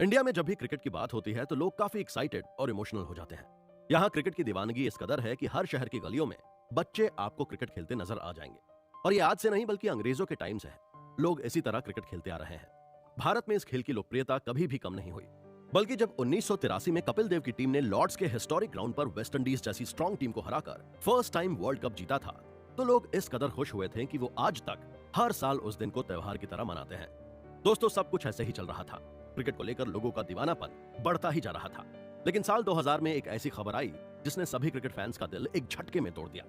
India में जब भी क्रिकेट की बात होती है तो लोग काफी एक्साइटेड और इमोशनल हो जाते हैं। यहाँ क्रिकेट की दीवानगी इस कदर है कि हर शहर की गलियों में बच्चे आपको क्रिकेट खेलते नजर आ जाएंगे। और ये आज से नहीं बल्कि अंग्रेजों के टाइम से है। लोग इसी तरह क्रिकेट खेलते आ रहे हैं। भारत में इस खेल की लोकप्रियता कभी भी कम नहीं हुई। बल्कि जब 1983 में कपिल देव की टीम ने लॉर्ड्स के हिस्टोरिक ग्राउंड पर वेस्ट इंडीज जैसी स्ट्रॉन्ग टीम को हराकर फर्स्ट टाइम वर्ल्ड कप जीता था, तो लोग इस कदर खुश हुए थे कि वो आज तक हर साल उस दिन को त्योहार की तरह मनाते हैं। दोस्तों, सब कुछ ऐसे ही चल रहा था। क्रिकेट को लेकर लोगों का दीवानापन बढ़ता ही जा रहा था। लेकिन साल 2000 में एक ऐसी खबर आई जिसने सभी क्रिकेट फैंस का दिल एक झटके में तोड़ दिया।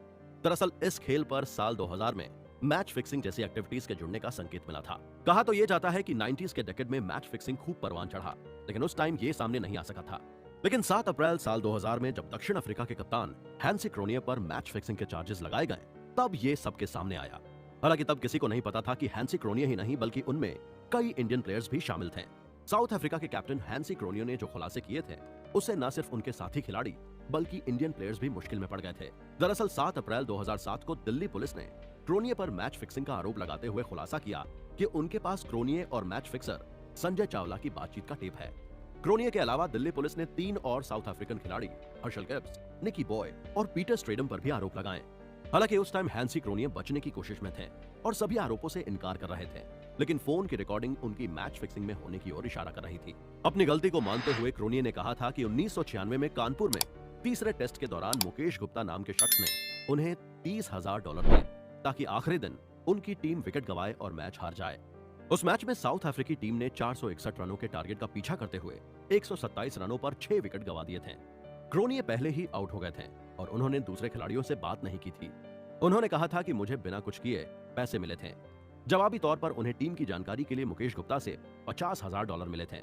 दरअसल इस खेल पर साल 2000 में मैच फिक्सिंग जैसी एक्टिविटीज के जुड़ने का संकेत मिला था। कहा तो ये जाता है कि 90s के डेकेड में मैच फिक्सिंग खूब परवान चढ़ा, लेकिन उस टाइम ये सामने नहीं आ सका था। लेकिन 7 अप्रैल साल 2000 में जब दक्षिण अफ्रीका के कप्तान हैंसी क्रोनियर पर मैच फिक्सिंग के चार्जेस लगाए गए, तब ये सबके सामने आया। हालांकि तब किसी को नहीं पता था कि हैंसी क्रोनियर ही नहीं बल्कि उनमें कई इंडियन प्लेयर्स भी शामिल थे। साउथ अफ्रीका के कैप्टन हैंसी क्रोनियर ने जो खुलासे किए थे, उससे न सिर्फ उनके साथी खिलाड़ी बल्कि इंडियन प्लेयर्स भी मुश्किल में पड़ गए थे। दरअसल 7 अप्रैल 2007 को दिल्ली पुलिस ने क्रोनियर पर मैच फिक्सिंग का आरोप लगाते हुए खुलासा किया कि उनके पास क्रोनियर और मैच फिक्सर संजय चावला की बातचीत का टेप है। क्रोनियर के अलावा दिल्ली पुलिस ने 3 और साउथ अफ्रीकन खिलाड़ी हर्षल गिब्स, निकी बॉय और पीटर स्ट्रेडम पर भी आरोप लगाए। हालांकि उस टाइम हैंसी क्रोनियर बचने की कोशिश में थे और सभी आरोपों से इनकार कर रहे थे, लेकिन फोन की रिकॉर्डिंग उनकी मैच फिक्सिंग में होने की ओर इशारा कर रही थी। अपनी गलती को मानते हुए क्रोनियर ने कहा था कि 1996 में कानपुर में तीसरे टेस्ट के दौरान मुकेश गुप्ता नाम के शख्स ने उन्हें $30,000 दिए ताकि आखिरी दिन उनकी टीम विकेट गंवाए और मैच हार जाए। उस मैच में साउथ अफ्रीकी टीम ने 461 रनों के टारगेट का पीछा करते हुए 127 रनों पर 6 विकेट गंवा दिए थे। क्रोनियर पहले ही आउट हो गए थे और उन्होंने दूसरे खिलाड़ियों से बात नहीं की थी। उन्होंने कहा था कि मुझे बिना कुछ किए पैसे मिले थे। जवाबी तौर पर उन्हें टीम की जानकारी के लिए मुकेश गुप्ता से $50,000 मिले थे।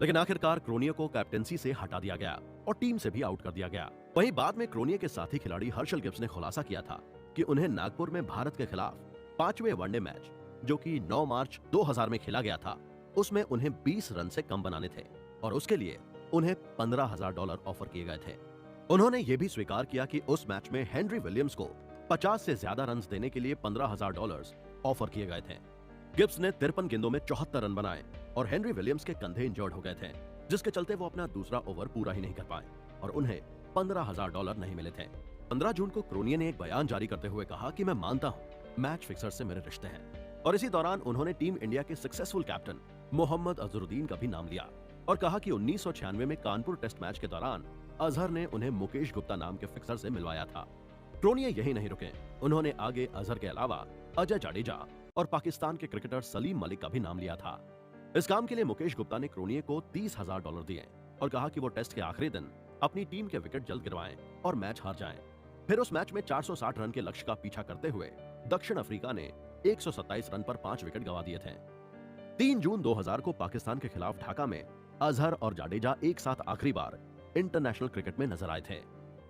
लेकिन आखिरकार क्रोनियर को कैप्टेंसी से हटा दिया गया और टीम से भी आउट कर दिया गया। वहीं बाद में क्रोनियर के साथी खिलाड़ी हर्षल गिब्स ने खुलासा किया था कि उन्हें नागपुर में भारत के खिलाफ 5वें वनडे मैच, जो कि 9 मार्च 2000 में खेला गया था, उसमें उन्हें 20 रन से कम बनाने थे और उसके लिए उन्हें $15,000 ऑफर किए गए थे। उन्होंने ये भी स्वीकार किया कि उस मैच में हेनरी विलियम्स को 50 से ज्यादा रन देने के लिए $15,000 ऑफर किए गए थे। गिब्स ने 53 गेंदों में 74 रन बनाए और हेनरी विलियम्स के कंधे इंजर्ड हो गए थे, जिसके चलते वो अपना दूसरा ओवर पूरा ही नहीं कर पाए और उन्हें $15,000 नहीं मिले थे। 15 जून को क्रोनियर ने एक बयान जारी करते हुए कहा कि मैं मानता हूं मैच फिक्सर से मेरे रिश्ते हैं, और इसी दौरान उन्होंने टीम इंडिया के सक्सेसफुल कैप्टन मोहम्मद अजहरुद्दीन का भी नाम लिया और कहा कि 1996 में कानपुर टेस्ट मैच के दौरान अजहर ने उन्हें मुकेश गुप्ता नाम के फिक्सर से मिलवाया था। क्रोनियर यही नहीं रुके, उन्होंने आगे अजहर के अलावा अजय जाडेजा और पाकिस्तान के क्रिकेटर सलीम मलिक का भी नाम लिया था। इस काम के लिए मुकेश गुप्ता ने क्रोनियर को $30,000 दिए और कहा कि वो टेस्ट के आखिरी दिन अपनी टीम के विकेट जल्द गिरवाएं और मैच हार जाएं। फिर उस मैच में 460 रन के लक्ष्य का पीछा करते हुए दक्षिण अफ्रीका ने 127 रन पर 5 विकेट गंवा दिए थे। 3 जून 2000 को पाकिस्तान के खिलाफ ढाका में अजहर और जाडेजा एक साथ आखिरी बार इंटरनेशनल क्रिकेट में नजर आए थे।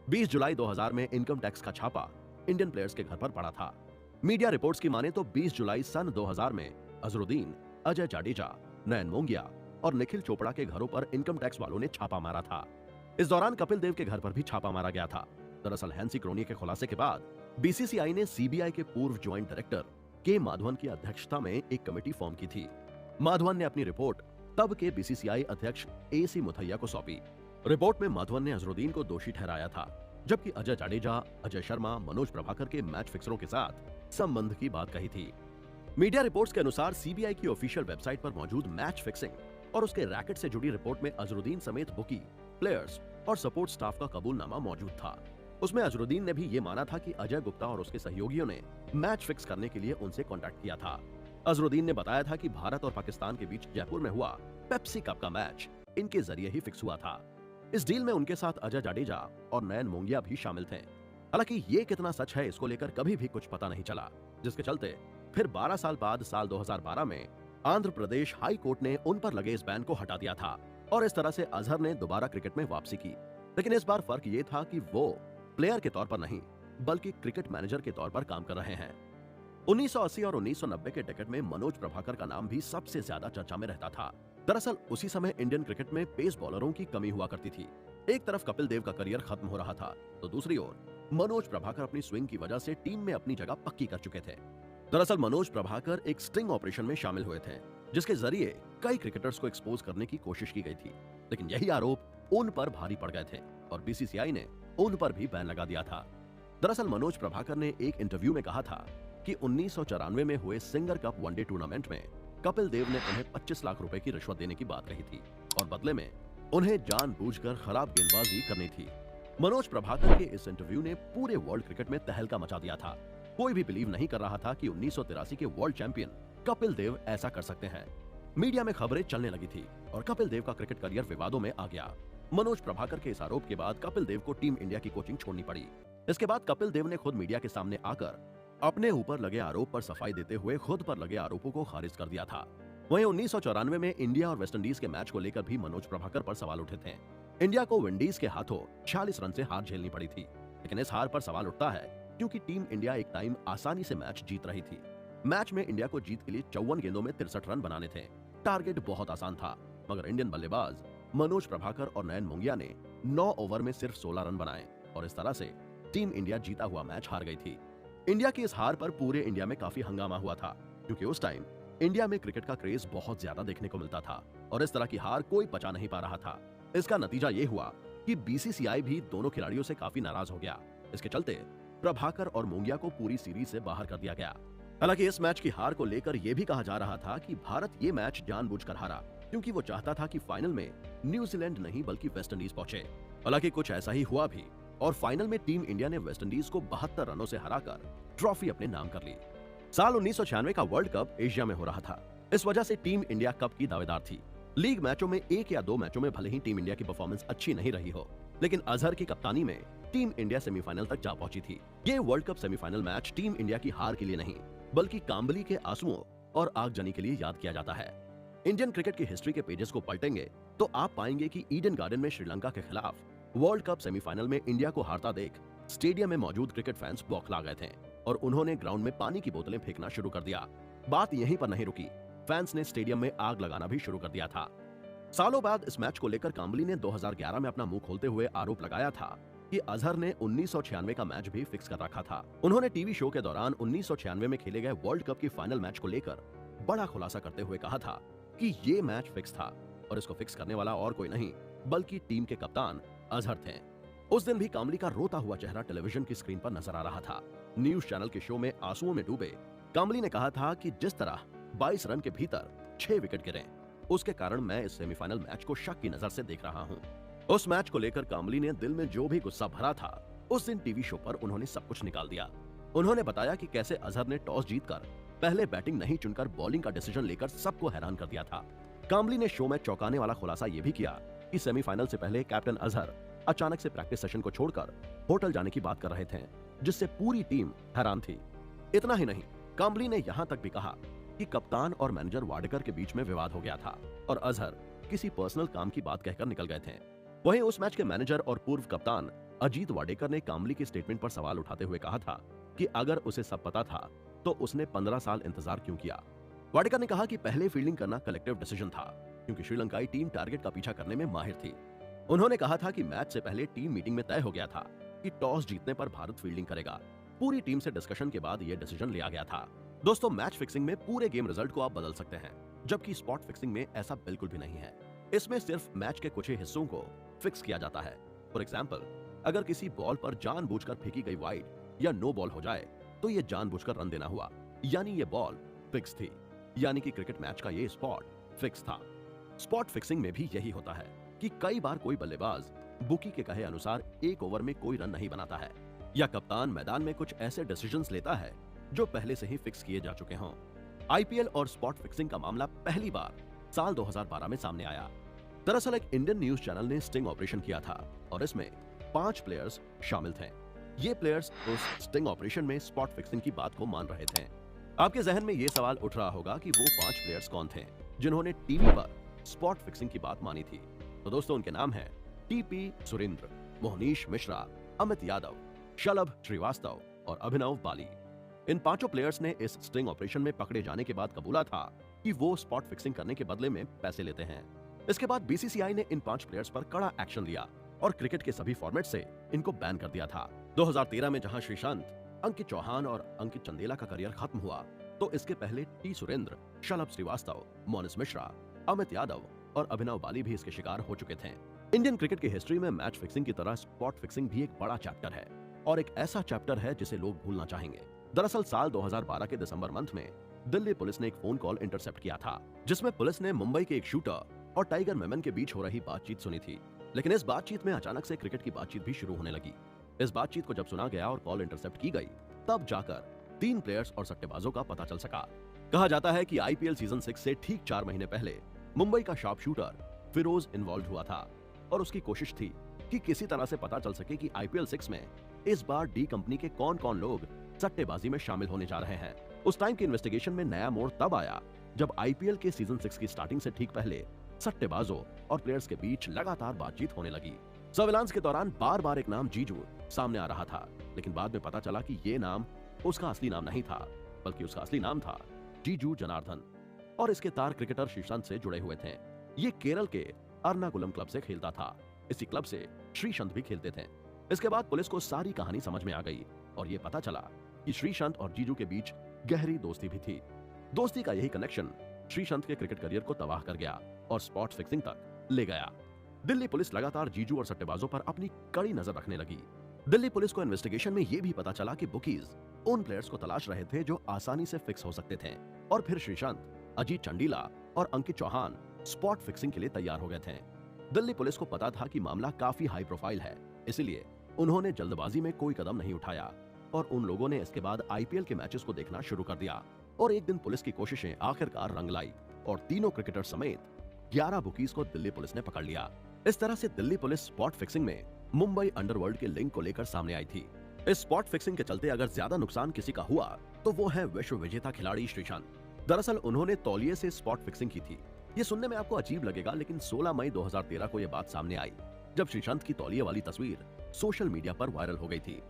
20 जुलाई 2000 में इनकम टैक्स का छापा इंडियन प्लेयर्स के घर पर पड़ा था। मीडिया रिपोर्ट्स की माने तो 20 जुलाई सन 2000 में अजहरुद्दीन, अजय जाडेजा, नयन मोंगिया और निखिल चोपड़ा के घरों पर इनकम टैक्स वालों ने छापा मारा था। इस दौरान कपिल देव के घर पर भी छापा मारा गया था। दरअसल हैंसी क्रोनियर के खुलासे के बाद बीसीसीआई ने सीबीआई के पूर्व ज्वाइंट डायरेक्टर के माधवन की अध्यक्षता में एक कमेटी फॉर्म की थी। माधवन ने अपनी रिपोर्ट तब के बीसीसीआई अध्यक्ष AC मुथैया को सौंपी। रिपोर्ट में माधवन ने अजहरुद्दीन को दोषी ठहराया था, जबकि अजय जाडेजा, अजय शर्मा, मनोज प्रभाकर के मैच फिक्सरों के साथ संबंध की बात कही थी। मीडिया रिपोर्ट्स के अनुसार सीबीआई की ऑफिशियल वेबसाइट पर मौजूद मैच फिक्सिंग और उसके रैकेट से जुड़ी रिपोर्ट में अजहरुद्दीन समेत बुकी, प्लेयर्स और सपोर्ट स्टाफ का कबूलनामा मौजूद था। उसमें अजहरुद्दीन ने भी ये माना था कि अजय गुप्ता और उसके सहयोगियों ने मैच फिक्स करने के लिए उनसे कॉन्टैक्ट किया था। अजहरुद्दीन ने बताया था कि भारत और पाकिस्तान के बीच जयपुर में हुआ पेप्सी कप का मैच इनके जरिए ही फिक्स हुआ था। इस डील में उनके साथ अजय जाडेजा और नयन मोंगिया भी शामिल थे। हालांकि ये कितना सच है इसको लेकर कभी भी कुछ पता नहीं चला, जिसके चलते फिर 12 साल बाद साल 2012 में आंध्र प्रदेश हाई कोर्ट ने उन पर लगे इस बैन को हटा दिया था और इस तरह से अजहर ने दोबारा क्रिकेट में वापसी की। लेकिन इस बार फर्क ये था कि वो प्लेयर के तौर पर नहीं बल्कि क्रिकेट मैनेजर के तौर पर काम कर रहे हैं। 1980 और 1990 के डेकेड में मनोज प्रभाकर का नाम भी सबसे ज्यादा चर्चा में रहता था। दरअसल उसी समय इंडियन क्रिकेट में पेस बॉलरों की कमी हुआ करती थी। एक तरफ कपिल देव का करियर खत्म हो रहा था, तो दूसरी ओर मनोज प्रभाकर अपनी स्विंग की वजह से टीम में अपनी जगह पक्की कर चुके थे। दरअसल मनोज प्रभाकर एक स्टिंग ऑपरेशन में शामिल हुए थे, जिसके जरिए कई क्रिकेटर्स को एक्सपोज करने की कोशिश की गई थी, लेकिन यही आरोप उन पर भारी पड़ गए थे और बीसीसीआई ने उन पर भी बैन लगा दिया था। दरअसल मनोज प्रभाकर ने एक इंटरव्यू में कहा था कि 1994 में हुए सिंगर कप वनडे टूर्नामेंट में कपिल देव ने उन्हें 25 लाख रुपए की रिश्वत देने की बात कही थी और बदले में उन्हें जानबूझकर खराब गेंदबाजी करनी थी। मनोज प्रभाकर के इस इंटरव्यू ने पूरे वर्ल्ड क्रिकेट में तहलका मचा दिया था। कोई भी बिलीव नहीं कर रहा था कि 1983 के वर्ल्ड चैंपियन कपिल देव ऐसा कर सकते हैं। मीडिया में खबरें चलने लगी थी और कपिल देव का क्रिकेट करियर विवादों में आ गया। मनोज प्रभाकर के इस आरोप के बाद कपिल देव को टीम इंडिया की कोचिंग छोड़नी पड़ी। इसके बाद कपिल देव ने खुद मीडिया के सामने आकर अपने ऊपर लगे आरोप पर सफाई देते हुए खुद पर लगे आरोपों को खारिज कर दिया था। वहीं 1994 में इंडिया और वेस्टइंडीज के मैच को लेकर भी मनोज प्रभाकर पर सवाल उठे थे। इंडिया को विंडीज के हाथों 46 रन से हार झेलनी पड़ी थी, लेकिन इस हार पर सवाल उठता है क्योंकि टीम इंडिया एक टाइम आसानी से मैच जीत रही थी। मैच में इंडिया को जीत के लिए 54 गेंदों में 63 रन बनाने थे। टारगेट बहुत आसान था, मगर इंडियन बल्लेबाज मनोज प्रभाकर और नयन मोंगिया ने 9 ओवर में सिर्फ 16 रन बनाए और इस तरह से टीम इंडिया जीता हुआ मैच हार गई थी। इंडिया की इस हार पर पूरे इंडिया में काफी हंगामा हुआ था, क्योंकि उस टाइम इंडिया में क्रिकेट का क्रेज बहुत ज्यादा देखने को मिलता था और इस तरह की हार कोई पचा नहीं पा रहा था। इसका नतीजा ये हुआ कि बीसीसीआई भी दोनों खिलाड़ियों से काफी नाराज हो गया। इसके चलते प्रभाकर और मोंगिया को पूरी सीरीज से बाहर कर दिया गया। हालांकि इस मैच की हार को लेकर यह भी कहा जा रहा था कि भारत ये मैच जानबूझकर हारा क्योंकि वो चाहता था कि फाइनल में न्यूजीलैंड नहीं बल्कि वेस्टइंडीज पहुंचे। हालांकि कुछ ऐसा ही हुआ भी और फाइनल में टीम इंडिया ने वेस्टइंडीज को 72 रनों से हराकर ट्रॉफी अपने नाम कर ली। साल 1996 का वर्ल्ड कप एशिया में हो रहा था, इस वजह से टीम इंडिया कप की दावेदार थी। लीग मैचों में एक या दो मैचों में भले ही टीम इंडिया की परफॉर्मेंस अच्छी नहीं रही हो, लेकिन अजहर की कप्तानी में टीम इंडिया सेमीफाइनल तक जा पहुंची थी। ये world cup semifinal match team India की हार के लिए नहीं बल्कि कांबली के आंसुओं और आगजनी के लिए याद किया जाता है। इंडियन क्रिकेट की हिस्ट्री के पेजेस को पलटेंगे तो आप पाएंगे कि ईडन गार्डन में श्रीलंका के खिलाफ वर्ल्ड कप सेमीफाइनल में इंडिया को हारता देख स्टेडियम में मौजूद क्रिकेट फैंस बौखला गए थे और उन्होंने ग्राउंड में पानी की बोतलें फेंकना शुरू कर दिया। बात यहीं पर नहीं रुकी, फैंस ने स्टेडियम में आग लगाना भी शुरू कर दिया था। सालों बाद इस मैच को लेकर कांबली ने 2011 में अपना मुंह खोलते हुए आरोप लगाया था कि अजहर ने 1996 का मैच भी फिक्स कर रखा था। उन्होंने टीवी शो के दौरान 1996 में खेले गए वर्ल्ड कप की फाइनल मैच को लेकर बड़ा खुलासा करते हुए कहा था कि ये मैच फिक्स था और इसको फिक्स करने वाला और कोई नहीं बल्कि टीम के कप्तान अजहर थे। उस दिन भी कांबली का रोता हुआ चेहरा टेलीविजन की स्क्रीन पर नजर आ रहा था। न्यूज चैनल के शो में आंसुओं में डूबे कांबली ने कहा था कि जिस तरह 22 रन के भीतर 6 विकेट गिरे, उसके कारण मैं इस सेमीफाइनल मैच को शक की नजर से देख रहा हूं। उस मैच को लेकर कांबली ने दिल में जो भी गुस्सा भरा था उस दिन टीवी शो पर उन्होंने सब कुछ निकाल दिया। उन्होंने बताया कि कैसे अजहर ने टॉस जीतकर पहले बैटिंग नहीं चुनकर बॉलिंग का डिसीजन लेकर सबको हैरान कर दिया था। कांबली ने शो में चौंकाने वाला खुलासा यह भी किया कि सेमीफाइनल से पहले कैप्टन अजहर अचानक से प्रैक्टिस सेशन को छोड़कर होटल जाने की बात कर रहे थे, जिससे पूरी टीम हैरान थी। इतना ही नहीं, कांबली ने यहां तक भी कहा कि कप्तान और मैनेजर वाडेकर के बीच में विवाद हो गया था और अजहर किसी पर्सनल काम की बात कहकर निकल गए थे। वहीं उस मैच के मैनेजर और पूर्व कप्तान अजीत वाडेकर ने कांबली के स्टेटमेंट पर सवाल उठाते हुए कहा था कि अगर उसे सब पता था तो उसने 15 साल इंतजार क्यों किया। वाडेकर ने कहा कि पहले फील्डिंग करना कलेक्टिव डिसीजन था क्योंकि श्रीलंकाई टीम टारगेट का पीछा करने में माहिर थी। उन्होंने कहा था कि मैच से पहले टीम मीटिंग में तय हो गया था कि टॉस जीतने पर भारत फील्डिंग करेगा। पूरी टीम से डिस्कशन के बाद यह डिसीजन लिया गया था। दोस्तों, मैच फिक्सिंग में पूरे गेम रिजल्ट को आप बदल सकते हैं, जबकि स्पॉट फिक्सिंग में ऐसा बिल्कुल भी नहीं है। इसमें सिर्फ मैच के कुछ ही हिस्सों को फिक्स किया जाता है। फॉर एग्जाम्पल, अगर किसी बॉल पर जानबूझकर फेंकी गई वाइड या नो बॉल हो जाए तो ये जानबूझकर रन देना हुआ, यानी ये बॉल फिक्स थी, यानी कि क्रिकेट मैच का ये स्पॉट फिक्स था। स्पॉट फिक्सिंग में भी यही होता है कि कई बार कोई बल्लेबाज बुकी के कहे अनुसार एक ओवर में कोई रन नहीं बनाता है या कप्तान मैदान में कुछ ऐसे डिसीजंस लेता है जो पहले से ही फिक्स किए जा चुके हों। आईपीएल और स्पॉट फिक्सिंग का मामला पहली बार साल 2012 में सामने आया। दरअसल एक इंडियन न्यूज चैनल ने स्टिंग ऑपरेशन किया था और इसमें 5 प्लेयर्स शामिल थे। ये प्लेयर्स उस स्टिंग ऑपरेशन में स्पॉट फिक्सिंग की बात को मान रहे थे। आपके जहन में ये सवाल उठ रहा होगा कि वो 5 प्लेयर्स कौन थे जिन्होंने टीवी पर स्पॉट फिक्सिंग की बात मानी थी। तो दोस्तों, उनके नाम हैं टीपी सुरेंद्र, मोहनीश मिश्रा, अमित यादव, शलभ श्रीवास्तव और अभिनव बाली। इन 5 प्लेयर्स ने इस स्टिंग ऑपरेशन में पकड़े जाने के बाद कबूला था कि वो स्पॉट फिक्सिंग करने के बदले में पैसे लेते हैं। इसके बाद बीसीसीआई ने इन 5 प्लेयर्स पर कड़ा एक्शन लिया और क्रिकेट के सभी फॉर्मेट से इनको बैन कर दिया था। 2013 में जहां श्रीशांत, अंकित चौहान और अंकित चंदेला का करियर खत्म हुआ, तो इसके पहले टी सुरेंद्र, शलभ श्रीवास्तव, मोनिस मिश्रा, अमित यादव और अभिनव बाली भी इसके शिकार हो चुके थे। इंडियन क्रिकेट की हिस्ट्री में मैच फिक्सिंग की तरह स्पॉट फिक्सिंग भी एक बड़ा चैप्टर है और एक ऐसा चैप्टर है जिसे लोग भूलना चाहेंगे। दरअसल साल 2012 के दिसंबर मंथ में दिल्ली पुलिस ने एक फोन कॉल इंटरसेप्ट किया था, जिसमें पुलिस ने मुंबई के एक शूटर और टाइगर मेमन के बीच हो रही बातचीत सुनी थी। लेकिन इस बातचीत में अचानक से क्रिकेट की बातचीत भी शुरू होने लगी। इस बातचीत को जब सुना गया और कॉल इंटरसेप्ट की गई, तब जाकर 3 प्लेयर्स और सट्टेबाजों का पता चल सका। कहा जाता है कि आईपीएल सीजन 6 से ठीक 4 महीने पहले मुंबई का शार्प शूटर फिरोज इन्वॉल्व हुआ था और उसकी कोशिश थी कि किसी तरह से पता चल सके कि आईपीएल 6 में इस बार डी कंपनी के कौन-कौन लोग सट्टेबाजी में शामिल होने जा रहे हैं। उस टाइम की इन्वेस्टिगेशन में नया मोड़ तब आया जब आईपीएल के सीजन 6 की स्टार्टिंग से ठीक पहले सट्टेबाजों और प्लेयर्स के बीच लगातार बातचीत होने लगी। सर्विलांस के दौरान बार-बार एक नाम जीजू सामने आ रहा था, लेकिन बाद में पता चला कि ये नाम उसका असली नाम नहीं था, बल्कि उसका असली नाम था जीजू जनार्दन और इसके तार क्रिकेटर श्रीशांत से जुड़े हुए थे। ये केरल के अर्नाकुलम क्लब से खेलता था। इसी क्लब से श्रीशांत भी खेलते थे। इसके बाद पुलिस को सारी कहानी समझ में आ गई और ये पता चला कि श्रीशांत और जीजू के बीच गहरी दोस्ती भी थी। दोस्ती का यही कनेक्शन श्रीशांत के क्रिकेट करियर को तबाह कर गया और स्पॉट फिक्सिंग तक ले गया। दिल्ली पुलिस लगातार जीजू और सट्टेबाजों पर अपनी कड़ी नजर रखने लगी। दिल्ली पुलिस को इन्वेस्टिगेशन में यह भी पता चला कि बुकीज उन प्लेयर्स को तलाश रहे थे जो आसानी से फिक्स हो सकते थे और फिर श्रीशांत, अजीत चंडीला और अंकित चौहान स्पॉट फिक्सिंग के लिए तैयार हो गए थे। दिल्ली पुलिस को पता था कि मामला काफी हाई प्रोफाइल है, इसलिए उन्होंने जल्दबाजी में कोई कदम नहीं उठाया और उन लोगों ने इसके बाद आईपीएल के मैचेस को देखना शुरू कर दिया। और एक दिन पुलिस की कोशिशें आखिरकार रंग लाई और तीनों क्रिकेटर समेत 11 बुकीज को दिल्ली पुलिस ने पकड़ लिया। इस तरह से दिल्ली पुलिस स्पॉट फिक्सिंग में मुंबई अंडरवर्ल्ड के लिंक को लेकर सामने आई थी। इस स्पॉट फिक्सिंग के चलते अगर ज्यादा नुकसान किसी का हुआ तो वो है विश्व विजेता खिलाड़ी श्रीशांत। दरअसल उन्होंने तौलिए से स्पॉट फिक्सिंग की थी। ये सुनने में आपको अजीब लगेगा, लेकिन 16 मई 2013 को यह बात सामने आई जब श्रीशांत की तौलिए वाली तस्वीर सोशल मीडिया पर वायरल हो गई थी।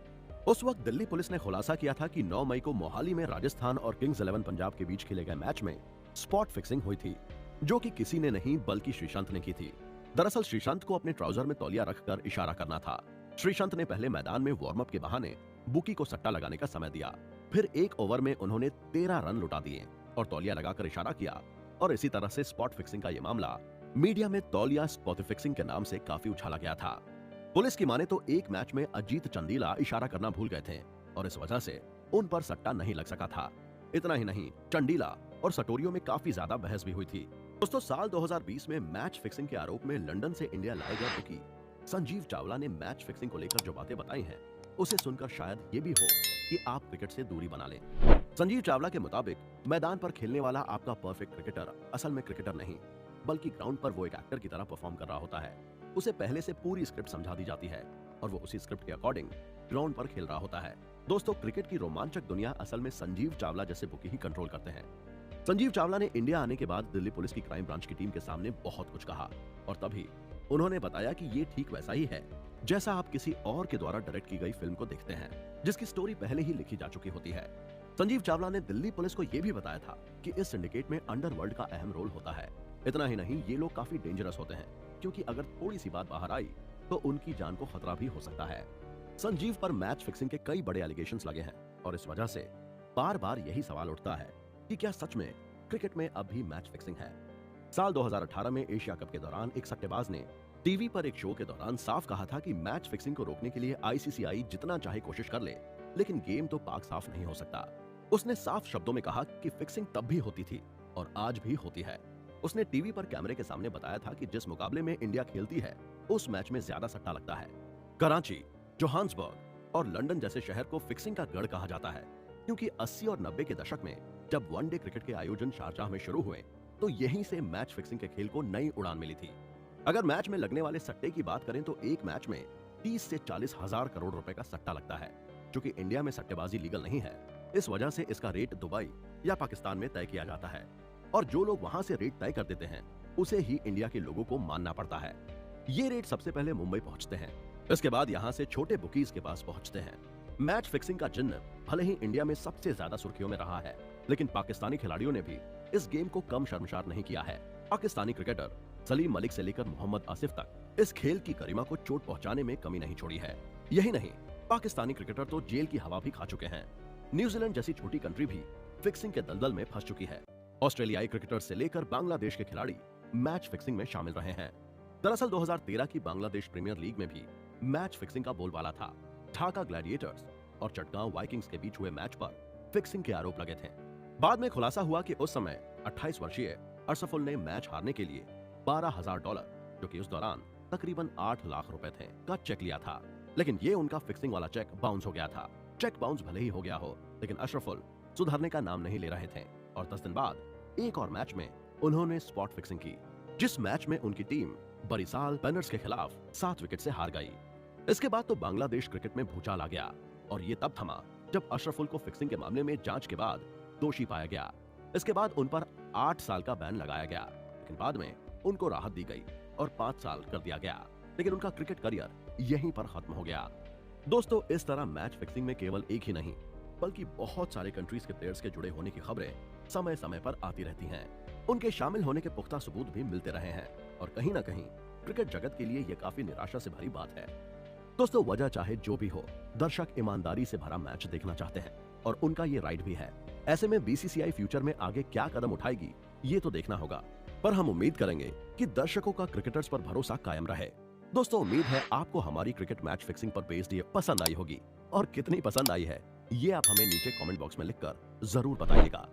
उस वक्त दिल्ली पुलिस ने खुलासा किया था कि 9 मई को मोहाली में राजस्थान और किंग्स 11 पंजाब के बीच खेले गए मैच में स्पॉट फिक्सिंग हुई थी, जो कि किसी ने नहीं बल्कि श्रीशांत ने की थी। दरअसल श्रीशांत को अपने ट्राउजर में तौलिया रखकर इशारा करना था। श्रीशांत ने पहले मैदान में वार्म अप के बहाने बुकी को सट्टा लगाने का समय दिया। फिर 1 ओवर में उन्होंने 13 रन लुटा दिए और तौलिया लगाकर इशारा किया और इसी तरह से स्पॉट फिक्सिंग का यह मामला मीडिया में तौलिया स्पॉट फिक्सिंग के नाम से काफी उछाला गया था। पुलिस की माने तो एक मैच में अजीत चंदीला इशारा करना भूल गए थे और इस वजह से उन पर सट्टा नहीं लग सका था। इतना ही नहीं, चंडीला और सटोरियो में काफी ज्यादा बहस भी हुई थी। दोस्तों, साल 2020 में मैच फिक्सिंग के आरोप में लंदन से इंडिया लाए गए बुकी संजीव चावला ने मैच फिक्सिंग को लेकर जो बातें बताई हैं, उसे सुनकर शायद ये भी हो कि आप क्रिकेट से दूरी बना लें। संजीव चावला के मुताबिक मैदान पर खेलने वाला आपका परफेक्ट क्रिकेटर असल में क्रिकेटर नहीं, बल्कि ग्राउंड पर वो एक एक्टर की तरह परफॉर्म कर रहा होता है। उसे पहले से पूरी स्क्रिप्ट समझा दी जाती है और वो उसी स्क्रिप्ट के अकॉर्डिंग ग्राउंड पर खेल रहा होता है। दोस्तों, क्रिकेट की रोमांचक दुनिया असल में संजीव चावला जैसे बुकी ही कंट्रोल करते हैं। संजीव चावला ने इंडिया आने के बाद दिल्ली पुलिस की क्राइम ब्रांच की टीम के सामने बहुत कुछ कहा और तभी उन्होंने बताया कि ये ठीक वैसा ही है जैसा आप किसी और के द्वारा डायरेक्ट की गई फिल्म को देखते हैं, जिसकी स्टोरी पहले ही लिखी जा चुकी होती है। संजीव चावला ने दिल्ली पुलिस को यह भी बताया था कि इस सिंडिकेट में अंडरवर्ल्ड का अहम रोल होता है। इतना ही नहीं, ये लोग काफी डेंजरस होते हैं क्योंकि अगर थोड़ी सी बात बाहर आई तो उनकी जान को खतरा भी हो सकता है। संजीव पर मैच फिक्सिंग के कई बड़े एलिगेशंस लगे हैं और इस वजह से बार बार यही सवाल उठता है कि क्या सच में क्रिकेट में अब भी मैच फिक्सिंग है। साल 2018 में एशिया कप के दौरान एक सट्टेबाज ने टीवी पर एक शो के दौरान साफ कहा था कि मैच फिक्सिंग को रोकने के लिए आईसीसीआई जितना चाहे कोशिश कर ले, लेकिन गेम तो पाक साफ नहीं हो सकता। उसने साफ शब्दों में कहा कि फिक्सिंग तब भी होती थी और आज भी होती है। उसने टीवी पर कैमरे के सामने बताया था कि जिस मुकाबले में इंडिया खेलती है उस मैच में ज्यादा सट्टा लगता है। कराची, जोहान्सबर्ग और लंदन जैसे शहर को फिक्सिंग का गढ़ कहा जाता है क्योंकि 80 और 90 के दशक में जब वनडे क्रिकेट के आयोजन शारजाह में शुरू हुए तो यहीं से मैच फिक्सिंग के खेल को नई उड़ान मिली थी। अगर मैच में लगने वाले सट्टे की बात करें तो एक मैच में 30 से 40 हजार करोड़ रुपए का सट्टा लगता है। चूंकि इंडिया में सट्टेबाजी लीगल नहीं है, इस वजह से इसका रेट दुबई या पाकिस्तान में तय किया जाता है और जो लोग वहां से रेट तय कर देते हैं उसे ही इंडिया के लोगों को मानना पड़ता है। ये रेट सबसे पहले मुंबई पहुंचते हैं, इसके बाद यहाँ से छोटे बुकीज के पास पहुंचते हैं। मैच फिक्सिंग का जिन्न भले ही इंडिया में सबसे ज्यादा सुर्खियों में रहा है, लेकिन पाकिस्तानी खिलाड़ियों ने भी इस गेम को कम शर्मसार नहीं किया है। पाकिस्तानी क्रिकेटर सलीम मलिक से लेकर मोहम्मद आसिफ तक इस खेल की गरिमा को चोट पहुंचाने में कमी नहीं छोड़ी है। यही नहीं, पाकिस्तानी क्रिकेटर तो जेल की हवा भी खा चुके हैं। न्यूजीलैंड जैसी छोटी कंट्री भी फिक्सिंग के दलदल में फंस चुकी है। ऑस्ट्रेलियाई क्रिकेटर्स से लेकर बांग्लादेश के खिलाड़ी मैच फिक्सिंग में शामिल रहे हैं। दरअसल 2013 की बांग्लादेश प्रीमियर लीग में भी मैच फिक्सिंग का बोलबाला था। ढाका ग्लैडिएटर्स और चटगांव वाइकिंग्स के बीच हुए मैच पर फिक्सिंग के आरोप लगे थे। बाद में खुलासा हुआ कि उस समय 28 वर्षीय अशरफुल ने मैच हारने के लिए $12,000, जो कि उस दौरान तकरीबन 8 लाख रुपए थे, का चेक लिया था। लेकिन ये उनका फिक्सिंग वाला चेक बाउंस हो गया था। चेक बाउंस भले ही हो गया हो, लेकिन अशरफुल सुधरने का नाम नहीं ले रहे थे और 10 दिन बाद एक और मैच में उन्होंने स्पॉट फिक्सिंग की, जिस मैच में उनकी टीम बरिसाल पेनर्स के खिलाफ 7 विकेट से हार गई। इसके बाद तो बांग्लादेश क्रिकेट में भूचाल आ गया और ये तब थमा जब अशरफुल को फिक्सिंग के मामले में जांच के बाद दोषी पाया गया। इसके बाद उन पर 8 साल का बैन लगाया गया, लेकिन बाद में उनको राहत दी गई और 5 साल कर दिया गया। लेकिन उनका क्रिकेट करियर यहीं पर खत्म हो गया। दोस्तों, इस तरह मैच फिक्सिंग में केवल एक ही नहीं बल्कि बहुत सारे कंट्रीज के प्लेयर्स के जुड़े होने की खबरें समय समय पर आती रहती हैं। उनके शामिल होने के पुख्ता सबूत भी मिलते रहे हैं और कहीं ना कहीं क्रिकेट जगत के लिए ये काफी निराशा से भरी बात है। दोस्तों, वजह चाहे जो भी हो, दर्शक ईमानदारी से भरा मैच देखना चाहते हैं और उनका ये राइट भी है। ऐसे में बीसीसीआई फ्यूचर में आगे क्या कदम उठाएगी ये तो देखना होगा, पर हम उम्मीद करेंगे कि दर्शकों का क्रिकेटर्स पर भरोसा कायम रहे। दोस्तों, उम्मीद है आपको हमारी क्रिकेट मैच फिक्सिंग पर बेस्ड ये पसंद आई होगी और कितनी पसंद आई है ये आप हमें नीचे कमेंट बॉक्स में लिखकर जरूर बताइएगा।